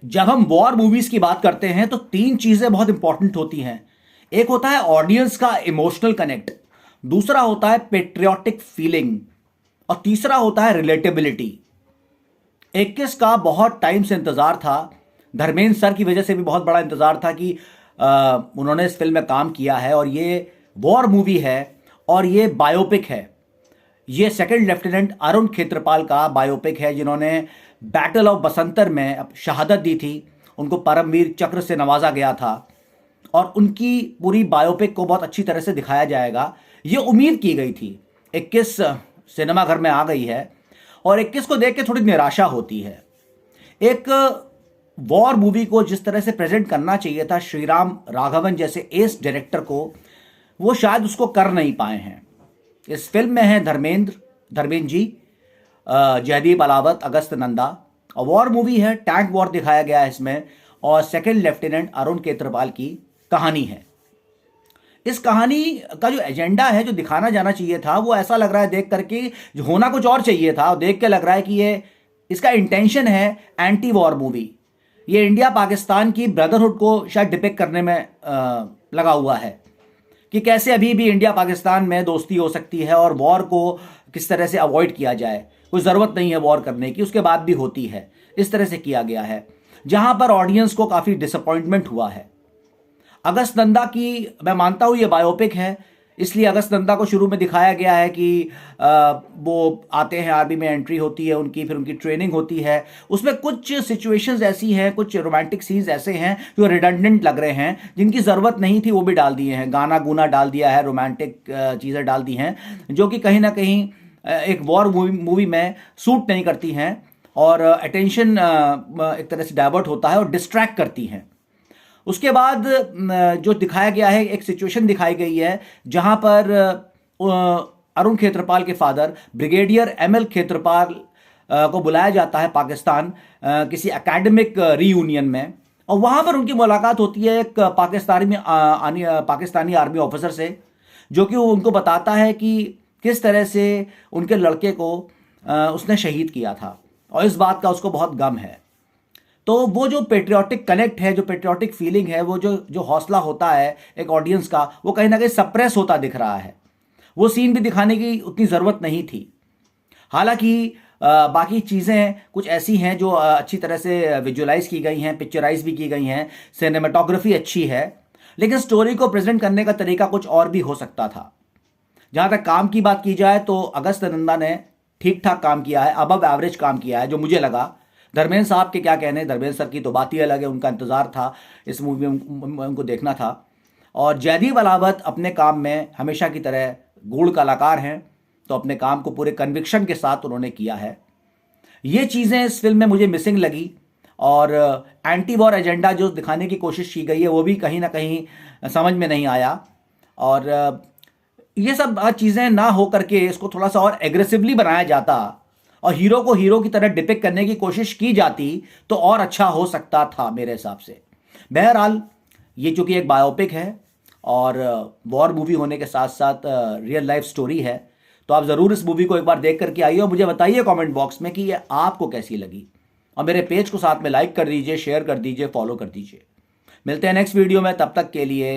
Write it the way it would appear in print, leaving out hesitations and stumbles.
जब हम war movies की बात करते हैं तो तीन चीजें बहुत इंपॉर्टेंट होती हैं। एक होता है ऑडियंस का इमोशनल कनेक्ट, दूसरा होता है पेट्रियाटिक फीलिंग, और तीसरा होता है रिलेटेबिलिटी। 21 का बहुत टाइम से इंतजार था। धर्मेंद्र सर की वजह से भी बहुत बड़ा इंतजार था कि उन्होंने इस फिल्म में काम किया है, और ये वॉर मूवी है और ये बायोपिक है। ये सेकंड लेफ्टिनेंट अरुण खेत्रपाल का बायोपिक है, जिन्होंने बैटल ऑफ बसंतर में शहादत दी थी। उनको परमवीर चक्र से नवाजा गया था, और उनकी पूरी बायोपिक को बहुत अच्छी तरह से दिखाया जाएगा, ये उम्मीद की गई थी। 21 सिनेमाघर में आ गई है, और 21 को देख के थोड़ी निराशा होती है। एक वॉर मूवी को जिस तरह से प्रेजेंट करना चाहिए था श्रीराम राघवन जैसे एस डायरेक्टर को, वो शायद उसको कर नहीं पाए हैं। इस फिल्म में है धर्मेंद्र जी, जयदीप अलावत, अगस्त नंदा, और वॉर मूवी है, टैंक वॉर दिखाया गया है इसमें, और सेकंड लेफ्टिनेंट अरुण केत्रपाल की कहानी है। इस कहानी का जो एजेंडा है, जो दिखाना जाना चाहिए था, वो ऐसा लग रहा है देख करके, जो होना कुछ और चाहिए था, और देख के लग रहा है कि ये इसका इंटेंशन है एंटी वॉर मूवी। ये इंडिया पाकिस्तान की ब्रदरहुड को शायद डिपिक्ट करने में लगा हुआ है, कि कैसे अभी भी इंडिया पाकिस्तान में दोस्ती हो सकती है, और वॉर को किस तरह से अवॉइड किया जाए। कोई ज़रूरत नहीं है वॉर करने की, उसके बाद भी होती है। इस तरह से किया गया है, जहां पर ऑडियंस को काफ़ी डिसअपॉइंटमेंट हुआ है। अगस्त नंदा की मैं मानता हूँ ये बायोपिक है, इसलिए अगस्त नंदा को शुरू में दिखाया गया है कि वो आते हैं, आर्मी में एंट्री होती है उनकी, फिर उनकी ट्रेनिंग होती है। उसमें कुछ सिचुएशंस ऐसी हैं, कुछ रोमांटिक सीन्स ऐसे हैं जो रिडंडेंट लग रहे हैं, जिनकी ज़रूरत नहीं थी वो भी डाल दिए हैं। गाना गुना डाल दिया है, रोमांटिक चीज़ें डाल दी हैं, जो कि कहीं ना कहीं एक वॉर मूवी में सूट नहीं करती हैं, और अटेंशन एक तरह से डाइवर्ट होता है और डिस्ट्रैक्ट करती हैं। उसके बाद जो दिखाया गया है, एक सिचुएशन दिखाई गई है जहां पर अरुण खेत्रपाल के फादर ब्रिगेडियर एमएल खेत्रपाल को बुलाया जाता है पाकिस्तान किसी एकेडमिक रीयूनियन में, और वहां पर उनकी मुलाकात होती है एक पाकिस्तानी आर्मी ऑफिसर से, जो कि उनको बताता है कि किस तरह से उनके लड़के को उसने शहीद किया था, और इस बात का उसको बहुत गम है। तो वो जो पेट्रियाटिक कनेक्ट है, जो पेट्रियाटिक फीलिंग है, वो जो जो हौसला होता है एक ऑडियंस का, वो कहीं ना कहीं सप्रेस होता दिख रहा है। वो सीन भी दिखाने की उतनी ज़रूरत नहीं थी। हालांकि बाकी चीज़ें कुछ ऐसी हैं जो अच्छी तरह से विजुअलाइज की गई हैं, पिक्चराइज भी की गई हैं, सिनेमाटोग्राफी अच्छी है, लेकिन स्टोरी को प्रेजेंट करने का तरीका कुछ और भी हो सकता था। जहाँ तक काम की बात की जाए तो अगस्त नंदा ने ठीक ठाक काम किया है, अबव एवरेज काम किया है जो मुझे लगा। धर्मेंद्र साहब के क्या कहने, धर्मेंद्र सर की तो बात ही अलग है, उनका इंतज़ार था इस मूवी में, उनको देखना था। और जयदीप अलावत अपने काम में हमेशा की तरह गूढ़ कलाकार हैं, तो अपने काम को पूरे कन्विक्शन के साथ उन्होंने किया है। ये चीज़ें इस फिल्म में मुझे मिसिंग लगी, और एंटी वॉर एजेंडा जो दिखाने की कोशिश की गई है वो भी कहीं ना कहीं समझ में नहीं आया। और ये सब चीज़ें ना हो करके इसको थोड़ा सा और एग्रेसिवली बनाया जाता, और हीरो को हीरो की तरह डिपिक्ट करने की कोशिश की जाती, तो और अच्छा हो सकता था मेरे हिसाब से। बहरहाल, ये चूंकि एक बायोपिक है और वॉर मूवी होने के साथ साथ रियल लाइफ स्टोरी है, तो आप ज़रूर इस मूवी को एक बार देख करके आइए, और मुझे बताइए कमेंट बॉक्स में कि ये आपको कैसी लगी। और मेरे पेज को साथ में लाइक कर दीजिए, शेयर कर दीजिए, फॉलो कर दीजिए। मिलते हैं नेक्स्ट वीडियो में, तब तक के लिए